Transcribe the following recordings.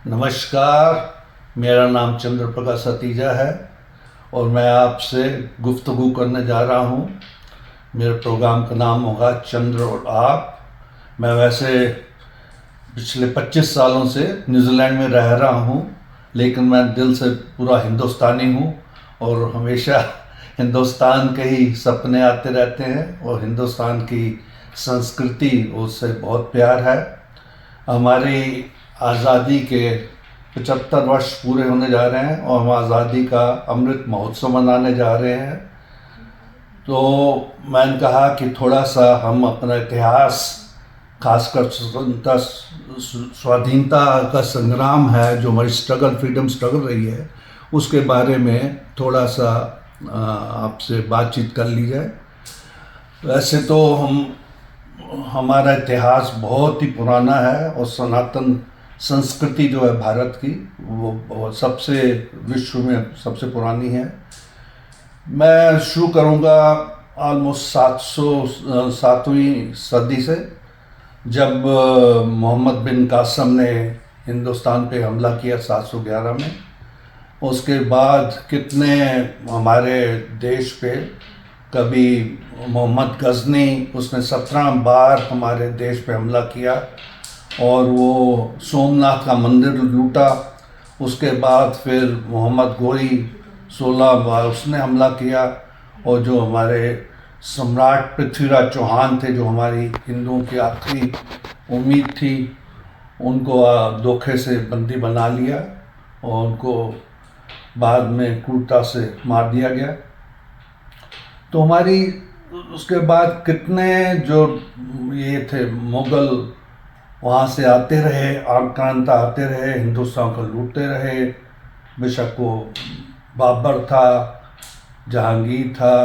नमस्कार। मेरा नाम चंद्र प्रकाश सतीजा है और मैं आपसे गुफ्तगू करने जा रहा हूँ। मेरे प्रोग्राम का नाम होगा चंद्र और आप। मैं वैसे पिछले 25 सालों से न्यूजीलैंड में रह रहा हूँ, लेकिन मैं दिल से पूरा हिंदुस्तानी हूँ और हमेशा हिंदुस्तान के ही सपने आते रहते हैं और हिंदुस्तान की संस्कृति उससे बहुत प्यार है। हमारी आज़ादी के 75 वर्ष पूरे होने जा रहे हैं और हम आज़ादी का अमृत महोत्सव मनाने जा रहे हैं। तो मैंने कहा कि थोड़ा सा हम अपना इतिहास, खासकर स्वतंत्रता स्वाधीनता का संग्राम है जो हमारी फ्रीडम स्ट्रगल रही है, उसके बारे में थोड़ा सा आपसे बातचीत कर ली जाए। वैसे तो हमारा इतिहास बहुत ही पुराना है और सनातन संस्कृति जो है भारत की, वो सबसे विश्व में सबसे पुरानी है। मैं शुरू करूँगा ऑलमोस्ट 700 सदी से, जब मोहम्मद बिन कासम ने हिंदुस्तान पे हमला किया 711 में। उसके बाद कितने हमारे देश पे, कभी मोहम्मद गजनी, उसने 17 बार हमारे देश पे हमला किया और वो सोमनाथ का मंदिर लूटा। उसके बाद फिर मोहम्मद गोरी 16 बार उसने हमला किया और जो हमारे सम्राट पृथ्वीराज चौहान थे, जो हमारी हिंदुओं की आखिरी उम्मीद थी, उनको धोखे से बंदी बना लिया और उनको बाद में क्रूरता से मार दिया गया। तो हमारी उसके बाद कितने जो ये थे मुग़ल वहाँ से आते रहे, आक्रांता आते रहे, हिंदुस्तान को लूटते रहे। बेशक वो बाबर था, जहांगीर था,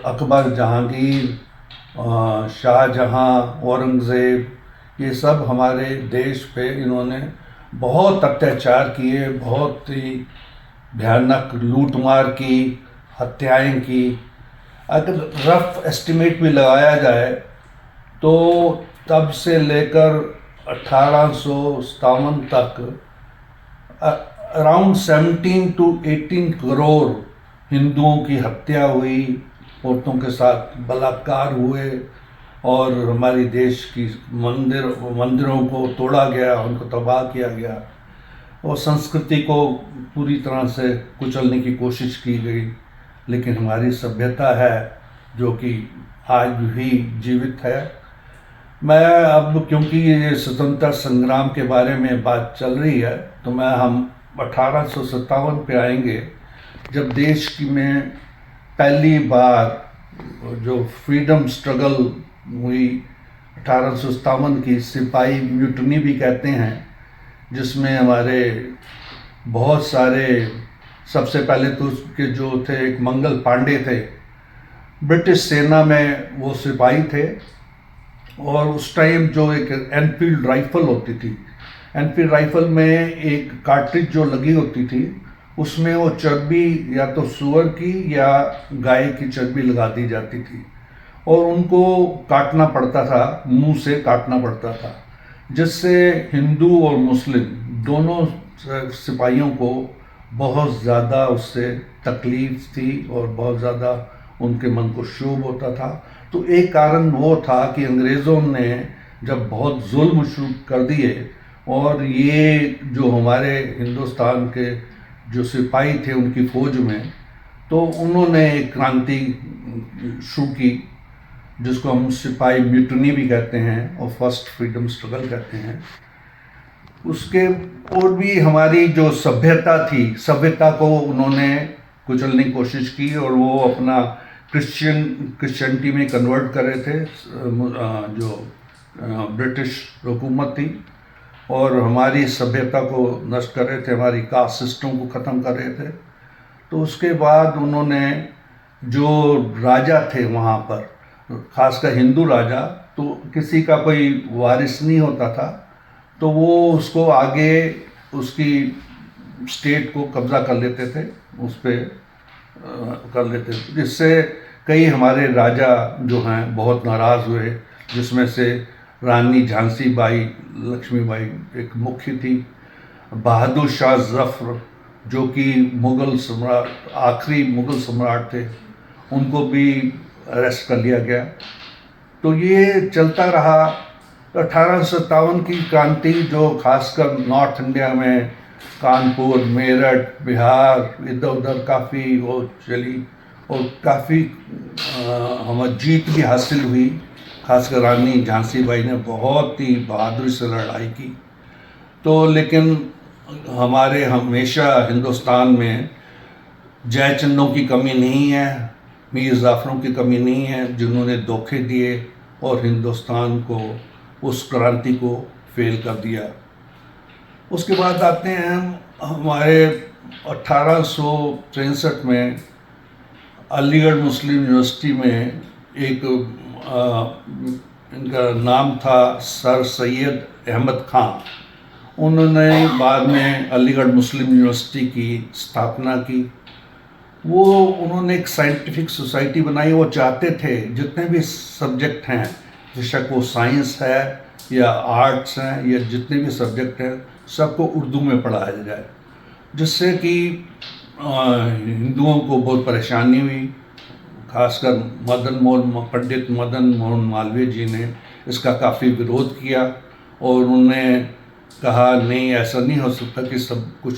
अकबर, जहांगीर, शाहजहाँ, औरंगज़ेब, ये सब हमारे देश पे इन्होंने बहुत अत्याचार किए, बहुत ही भयानक लूटमार की, हत्याएं की। अगर रफ एस्टिमेट भी लगाया जाए तो तब से लेकर 1857 तक अराउंड 17 टू 18 करोड़ हिंदुओं की हत्या हुई, औरतों के साथ बलात्कार हुए और हमारी देश की मंदिरों को तोड़ा गया, उनको तबाह किया गया और संस्कृति को पूरी तरह से कुचलने की कोशिश की गई। लेकिन हमारी सभ्यता है जो कि आज भी जीवित है। मैं अब, क्योंकि ये स्वतंत्रता संग्राम के बारे में बात चल रही है, तो हम 1857 पे आएंगे, जब देश की में पहली बार जो फ्रीडम स्ट्रगल हुई 1857 की, सिपाही म्यूटनी भी कहते हैं, जिसमें हमारे बहुत सारे, सबसे पहले तो उसके जो थे एक मंगल पांडे थे, ब्रिटिश सेना में वो सिपाही थे। और उस टाइम जो एक एनफील्ड राइफल होती थी, एनफील्ड राइफल में एक कार्ट्रिज जो लगी होती थी, उसमें वो चर्बी या तो सूअर की या गाय की चर्बी लगा दी जाती थी और उनको काटना पड़ता था, मुंह से काटना पड़ता था, जिससे हिंदू और मुस्लिम दोनों सिपाहियों को बहुत ज़्यादा उससे तकलीफ थी और बहुत ज़्यादा उनके मन को क्षोभ होता था। तो एक कारण वो था कि अंग्रेज़ों ने जब बहुत जुल्म शुरू कर दिए और ये जो हमारे हिंदुस्तान के जो सिपाही थे उनकी फ़ौज में, तो उन्होंने एक क्रांति शुरू की, जिसको हम सिपाही म्यूटनी भी कहते हैं और फर्स्ट फ्रीडम स्ट्रगल कहते हैं। उसके और भी हमारी जो सभ्यता थी, सभ्यता को उन्होंने कुचलने की कोशिश की और वो अपना क्रिश्चियनिटी में कन्वर्ट कर रहे थे, जो ब्रिटिश हुकूमत थी, और हमारी सभ्यता को नष्ट कर रहे थे, हमारी कास्ट सिस्टम को ख़त्म कर रहे थे। तो उसके बाद उन्होंने, जो राजा थे वहाँ पर, खासकर हिंदू राजा, तो किसी का कोई वारिस नहीं होता था, तो वो उसको आगे उसकी स्टेट को कब्ज़ा कर लेते थे, उस पर कर लेते थे, जिससे कई हमारे राजा जो हैं बहुत नाराज़ हुए, जिसमें से रानी झांसी बाई लक्ष्मीबाई एक मुख्य थी। बहादुर शाह जफर जो कि मुग़ल सम्राट, आखिरी मुग़ल सम्राट थे, उनको भी अरेस्ट कर लिया गया। तो ये चलता रहा। 1857 की क्रांति जो खासकर नॉर्थ इंडिया में कानपुर, मेरठ, बिहार, इधर उधर काफ़ी वो चली और काफ़ी हमें जीत भी हासिल हुई। खासकर रानी झांसी बाई ने बहुत ही बहादुरी से लड़ाई की। तो लेकिन हमारे हमेशा हिंदुस्तान में जयचंदों की कमी नहीं है, मीर जाफरों की कमी नहीं है, जिन्होंने धोखे दिए और हिंदुस्तान को, उस क्रांति को फेल कर दिया। उसके बाद आते हैं हम हमारे 1863 में अलीगढ़ मुस्लिम यूनिवर्सिटी में एक इनका नाम था सर सैयद अहमद खान। उन्होंने बाद में अलीगढ़ मुस्लिम यूनिवर्सिटी की स्थापना की। उन्होंने एक साइंटिफिक सोसाइटी बनाई। वो चाहते थे जितने भी सब्जेक्ट हैं, बेशक वो साइंस है या आर्ट्स हैं या जितने भी सब्जेक्ट हैं, सबको उर्दू में पढ़ाया जाए, जिससे कि हिंदुओं को बहुत परेशानी हुई। खासकर पंडित मदन मोहन मालवीय जी ने इसका काफ़ी विरोध किया और उन्होंने कहा नहीं, ऐसा नहीं हो सकता कि सब कुछ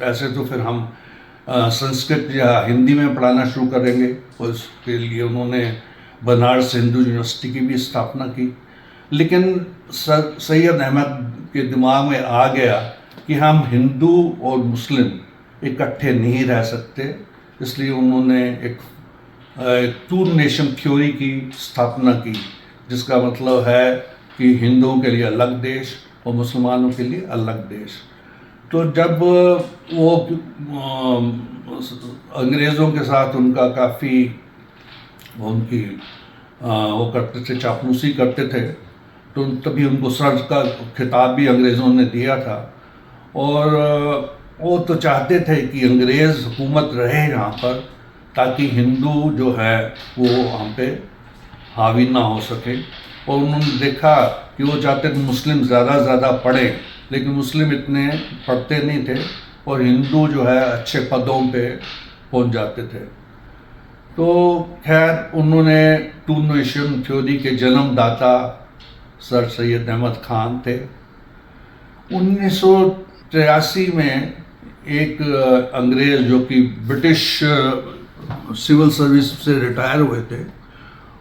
ऐसे, तो फिर हम संस्कृत या हिंदी में पढ़ाना शुरू करेंगे। और उसके लिए उन्होंने बनारस हिंदू यूनिवर्सिटी की भी स्थापना की। लेकिन सर सैयद अहमद के दिमाग में आ गया कि हम हिंदू और मुस्लिम इकट्ठे नहीं रह सकते, इसलिए उन्होंने एक टू नेशन थ्योरी की स्थापना की, जिसका मतलब है कि हिंदुओं के लिए अलग देश और मुसलमानों के लिए अलग देश। तो जब वो अंग्रेज़ों के साथ उनका काफ़ी उनकी वो करते थे, चापलूसी करते थे, तो तभी उनको सर का खिताब भी अंग्रेज़ों ने दिया था। और वो तो चाहते थे कि अंग्रेज़ हुकूमत रहे यहाँ पर, ताकि हिंदू जो है वो वहाँ पे हावी ना हो सके। और उन्होंने देखा कि वो चाहते थे मुस्लिम ज़्यादा पढ़ें, लेकिन मुस्लिम इतने पढ़ते नहीं थे और हिंदू जो है अच्छे पदों पे पहुँच जाते थे। तो खैर उन्होंने टू नेशन थ्योरी के जन्मदाता सर सैयद अहमद खान थे। 1983 में एक अंग्रेज़ जो कि ब्रिटिश सिविल सर्विस से रिटायर हुए थे,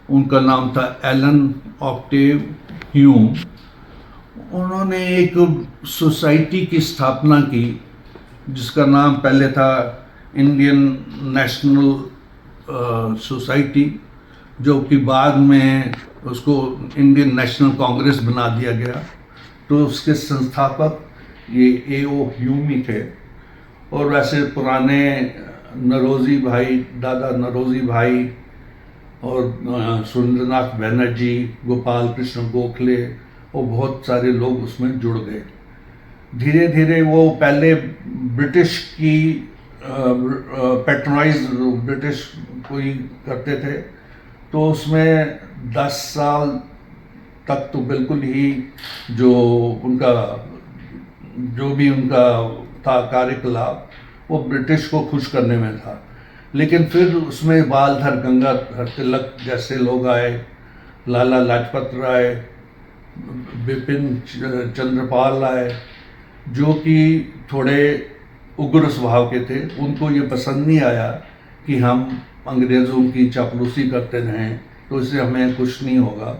उनका नाम था एलन ऑक्टेव ह्यूम। उन्होंने एक सोसाइटी की स्थापना की जिसका नाम पहले था इंडियन नेशनल सोसाइटी, जो कि बाद में उसको इंडियन नेशनल कांग्रेस बना दिया गया। तो उसके संस्थापक ये A.O. ह्यूम ही थे। और वैसे पुराने नरोजी भाई, दादा नरोजी भाई और सुरेंद्रनाथ बनर्जी, गोपाल कृष्ण गोखले और बहुत सारे लोग उसमें जुड़ गए। धीरे धीरे वो पहले ब्रिटिश की पैट्रोनाइज ब्रिटिश को ही करते थे, तो उसमें 10 साल तक तो बिल्कुल ही जो भी उनका था कार्यकलाप, वो ब्रिटिश को खुश करने में था। लेकिन फिर उसमें बालधर गंगाधर तिलक जैसे लोग आए, लाला लाजपत राय, बिपिन चंद्रपाल आए, जो कि थोड़े उग्र स्वभाव के थे। उनको ये पसंद नहीं आया कि हम अंग्रेज़ों की चापलूसी करते रहें, तो इससे हमें कुछ नहीं होगा।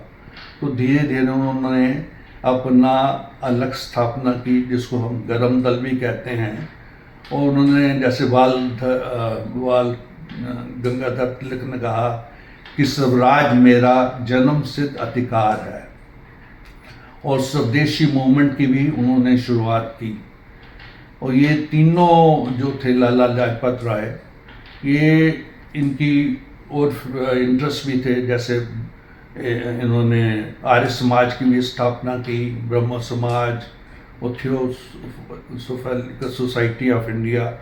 तो धीरे धीरे उन्होंने अपना अलग स्थापना की, जिसको हम गरम दल भी कहते हैं। और उन्होंने जैसे बाल गंगाधर तिलक ने कहा कि स्वराज मेरा जन्म सिद्ध अधिकार है, और स्वदेशी मूवमेंट की भी उन्होंने शुरुआत की। और ये तीनों जो थे, लाला लाजपत राय, ये इनकी और इंटरेस्ट भी थे। जैसे इन्होंने आर्य समाज की भी स्थापना की, ब्रह्म समाज और थियोसॉफिकल सोसाइटी ऑफ इंडिया,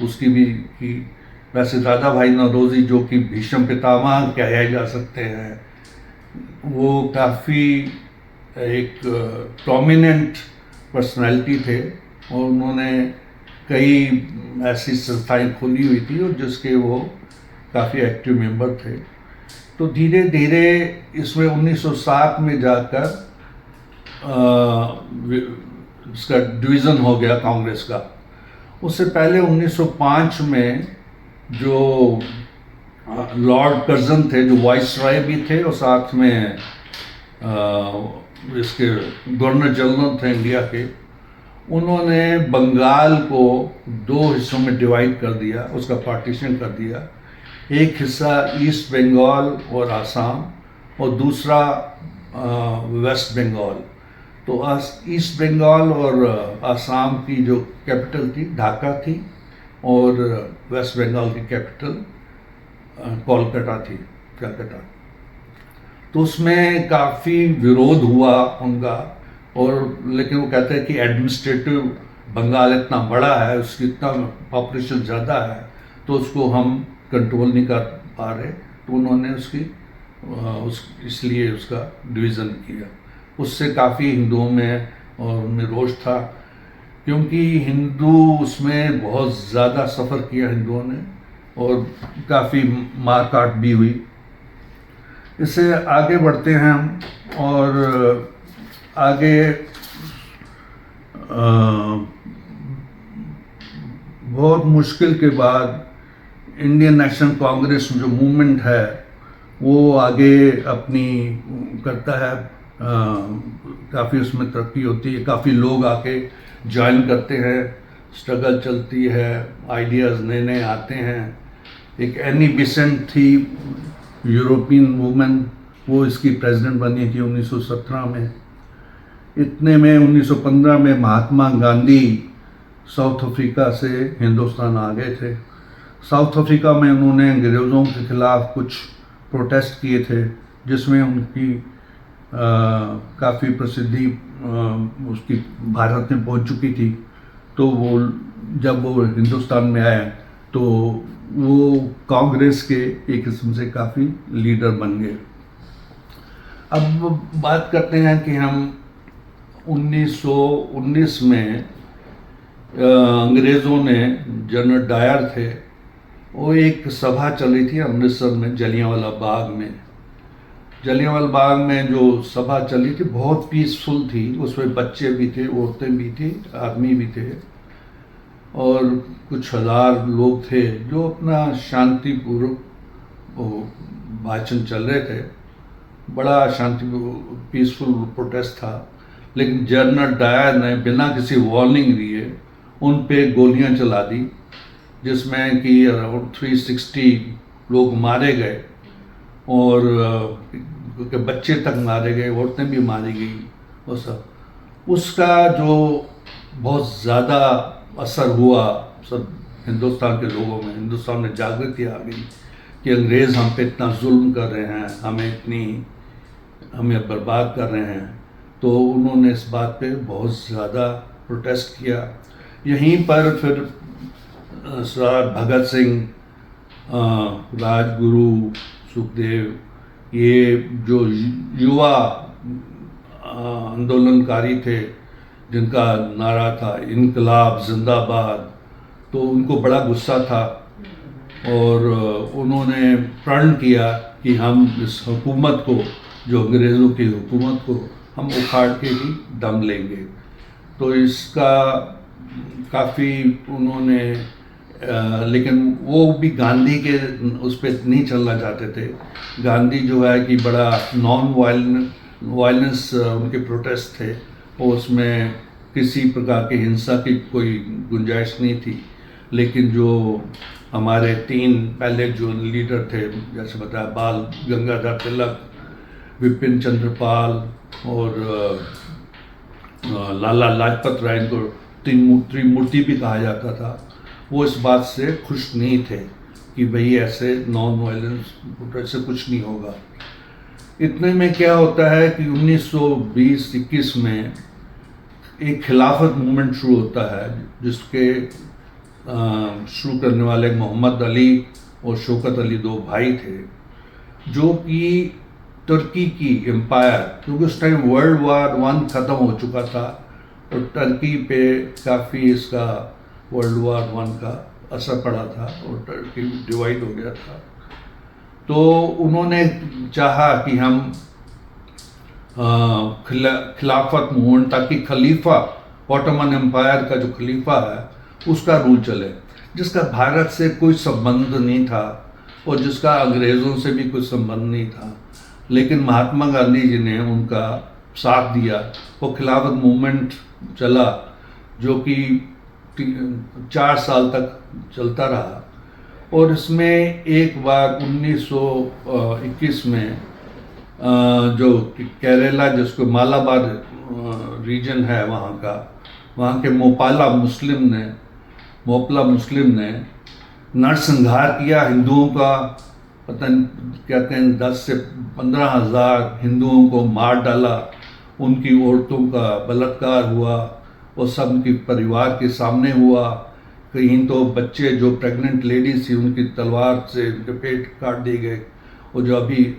उसकी भी की। वैसे दादा भाई नौरोजी, जो कि भीष्म पितामह कहे जा सकते हैं, वो काफ़ी एक प्रोमिनेंट पर्सनैलिटी थे। और उन्होंने कई ऐसी संस्थाएं खोली हुई थी और जिसके वो काफ़ी एक्टिव मेंबर थे। तो धीरे धीरे इसमें 1907 में जाकर इसका डिवीज़न हो गया कांग्रेस का। उससे पहले 1905 में जो लॉर्ड कर्जन थे, जो वाइसराय भी थे और साथ में इसके गवर्नर जनरल थे इंडिया के, उन्होंने बंगाल को दो हिस्सों में डिवाइड कर दिया, उसका पार्टीशन कर दिया। एक हिस्सा ईस्ट बंगाल और आसाम और दूसरा वेस्ट बंगाल। तो ईस्ट बंगाल और आसाम की जो कैपिटल थी ढाका थी और वेस्ट बंगाल की कैपिटल कोलकाता थी, कलकत्ता। तो उसमें काफ़ी विरोध हुआ उनका, और लेकिन वो कहते हैं कि एडमिनिस्ट्रेटिव बंगाल इतना बड़ा है, उसकी इतना पॉपुलेशन ज़्यादा है, तो उसको हम कंट्रोल नहीं कर पा रहे, तो उन्होंने इसलिए उसका डिवीज़न किया। उससे काफ़ी हिंदुओं में और उनमें रोष था, क्योंकि हिंदू उसमें बहुत ज़्यादा सफ़र किया हिंदुओं ने और काफ़ी मारकाट भी हुई। इससे आगे बढ़ते हैं हम, और आगे बहुत मुश्किल के बाद इंडियन नेशनल कांग्रेस जो मूवमेंट है वो आगे अपनी करता है, काफ़ी उसमें तरक्की होती है, काफ़ी लोग आके ज्वाइन करते हैं, स्ट्रगल चलती है, आइडियाज़ नए नए आते हैं। एक एनी बेसेंट थी, यूरोपियन वूमेन, वो इसकी प्रेसिडेंट बनी थी 1917 में। इतने में 1915 में महात्मा गांधी साउथ अफ्रीका से हिंदुस्तान आ गए थे। साउथ अफ्रीका में उन्होंने अंग्रेज़ों के ख़िलाफ़ कुछ प्रोटेस्ट किए थे, जिसमें उनकी काफ़ी प्रसिद्धि उसकी भारत में पहुंच चुकी थी। तो वो जब वो हिंदुस्तान में आए तो वो कांग्रेस के एक किस्म से काफ़ी लीडर बन गए। अब बात करते हैं कि हम 1919 में अंग्रेज़ों ने, जनरल डायर थे, वो एक सभा चली थी अमृतसर में जलियांवाला बाग में। जलियांवाला बाग में जो सभा चली थी बहुत पीसफुल थी, उसमें बच्चे भी थे, औरतें भी थी, आदमी भी थे, और कुछ हज़ार लोग थे जो अपना शांतिपूर्वक भाषण चल रहे थे। बड़ा शांति पीसफुल प्रोटेस्ट था। लेकिन जनरल डायर ने बिना किसी वार्निंग दिए उन पे गोलियां चला दी, जिसमें कि अराउंड 360 लोग मारे गए और बच्चे तक मारे गए, औरतें भी मारी गई। वो सब उसका जो बहुत ज़्यादा असर हुआ सब हिंदुस्तान के लोगों में, हिंदुस्तान में जागृति आ गई कि अंग्रेज़ हम पे इतना जुल्म कर रहे हैं, हमें बर्बाद कर रहे हैं। तो उन्होंने इस बात पे बहुत ज़्यादा प्रोटेस्ट किया। यहीं पर फिर सरदार भगत सिंह, राजगुरु, सुखदेव, ये जो युवा आंदोलनकारी थे जिनका नारा था इनकलाब जिंदाबाद, तो उनको बड़ा गुस्सा था और उन्होंने प्रण किया कि हम इस हुकूमत को, जो अंग्रेज़ों की हुकूमत को, हम उखाड़ के ही दम लेंगे। तो इसका काफ़ी उन्होंने लेकिन वो भी गांधी के उस पर नहीं चलना चाहते थे। गांधी जो है कि बड़ा नॉन वायलेंस उनके प्रोटेस्ट थे, और उसमें किसी प्रकार की हिंसा की कोई गुंजाइश नहीं थी। लेकिन जो हमारे 3 पहले जो लीडर थे, जैसे बताया, बाल गंगाधर तिलक, विपिन चंद्र पाल और लाला लाजपत राय, को त्रिमूर्ति भी कहा जाता था, वो इस बात से खुश नहीं थे कि भाई ऐसे नॉन वायलेंस प्रोटेस्ट से कुछ नहीं होगा। इतने में क्या होता है कि 1920-21 में एक खिलाफत मूवमेंट शुरू होता है, जिसके शुरू करने वाले मोहम्मद अली और शौकत अली 2 भाई थे, जो कि तुर्की की एम्पायर, क्योंकि उस टाइम वर्ल्ड वार 1 ख़त्म हो चुका था और टर्की पे काफ़ी इसका वर्ल्ड वार 1 का असर पड़ा था और टर्की डिवाइड हो गया था। तो उन्होंने चाहा कि हम खिलाफत मूवमेंट, ताकि खलीफा, ऑटोमन एम्पायर का जो खलीफा है उसका रूल चले, जिसका भारत से कोई संबंध नहीं था और जिसका अंग्रेज़ों से भी कोई संबंध नहीं था। लेकिन महात्मा गांधी जी ने उनका साथ दिया और खिलाफत मूवमेंट चला, जो कि 4 साल तक चलता रहा। और इसमें एक बार 1921 में जो केरला, जिसको मालाबार रीजन है वहाँ के मोपला मुस्लिम ने नरसंहार किया हिंदुओं का। पता नहीं, कहते हैं 10 से 15,000 हिंदुओं को मार डाला, उनकी औरतों का बलात्कार हुआ और सब उनके परिवार के सामने हुआ। कहीं तो बच्चे, जो प्रेग्नेंट लेडीज थी, उनकी तलवार से पेट काट दिए गए, और जो अभी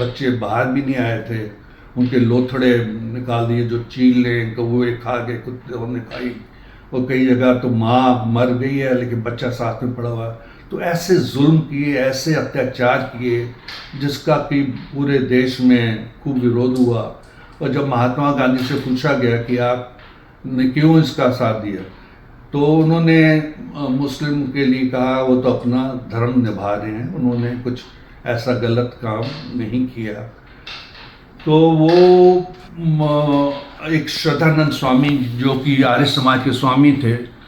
बच्चे बाहर भी नहीं आए थे उनके लोथड़े निकाल दिए, जो चीलें कौवे खा गए, कुत्तों ने खाई। और कई जगह तो माँ मर गई है लेकिन बच्चा साथ में पड़ा हुआ है। तो ऐसे जुल्म किए, ऐसे अत्याचार किए, जिसका कि पूरे देश में खूब विरोध हुआ। और जब महात्मा गांधी से पूछा गया कि आपने क्यों इसका साथ दिया, तो उन्होंने मुस्लिम के लिए कहा वो तो अपना धर्म निभा रहे हैं, उन्होंने कुछ ऐसा गलत काम नहीं किया। तो वो एक श्रद्धानंद स्वामी, जो कि आर्य समाज के स्वामी थे,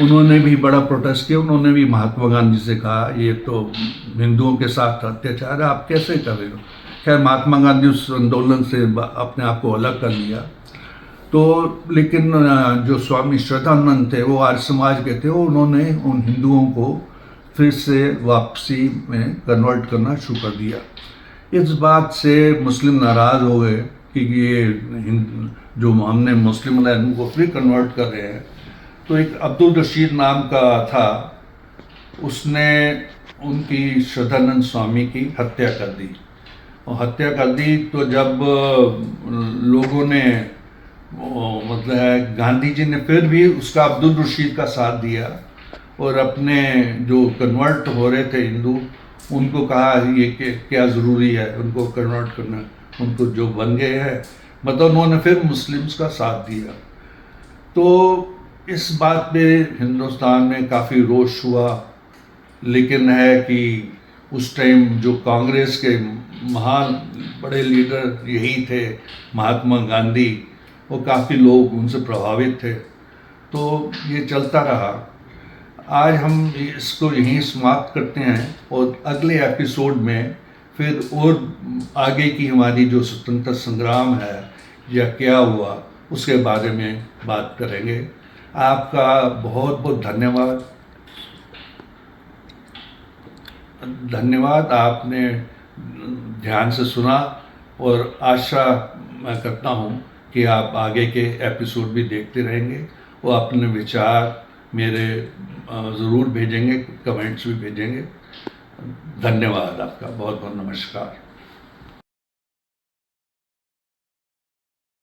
उन्होंने भी बड़ा प्रोटेस्ट किया। उन्होंने भी महात्मा गांधी से कहा ये तो हिंदुओं के साथ अत्याचार है, आप कैसे कर रहे हो। खैर, महात्मा गांधी उस आंदोलन से अपने आप को अलग कर लिया। तो लेकिन जो स्वामी श्रद्धानंद थे वो आर्य समाज के थे, उन्होंने उन हिंदुओं को फिर से वापसी में कन्वर्ट करना शुरू कर दिया। इस बात से मुस्लिम नाराज़ हो गए कि ये जो हमने मुस्लिम बनाए उनको फिर कन्वर्ट कर रहे हैं। तो एक अब्दुल रशीद नाम का था, उसने उनकी श्रद्धानंद स्वामी की हत्या कर दी। और हत्या कर दी तो जब लोगों ने, मतलब गांधी जी ने फिर भी उसका अब्दुल रशीद का साथ दिया और अपने जो कन्वर्ट हो रहे थे हिंदू, उनको कहा ये क्या ज़रूरी है उनको कन्वर्ट करना, उनको जो बन गए हैं, मतलब उन्होंने फिर मुस्लिम्स का साथ दिया। तो इस बात पे हिंदुस्तान में काफ़ी रोष हुआ। लेकिन है कि उस टाइम जो कांग्रेस के महान बड़े लीडर यही थे, महात्मा गांधी, वो काफ़ी लोग उनसे प्रभावित थे। तो ये चलता रहा। आज हम इसको यहीं समाप्त करते हैं और अगले एपिसोड में फिर और आगे की हमारी जो स्वतंत्रता संग्राम है या क्या हुआ उसके बारे में बात करेंगे। आपका बहुत बहुत धन्यवाद। आपने ध्यान से सुना और आशा मैं करता हूँ कि आप आगे के एपिसोड भी देखते रहेंगे और अपने विचार मेरे ज़रूर भेजेंगे, कमेंट्स भी भेजेंगे। धन्यवाद आपका, बहुत बहुत नमस्कार।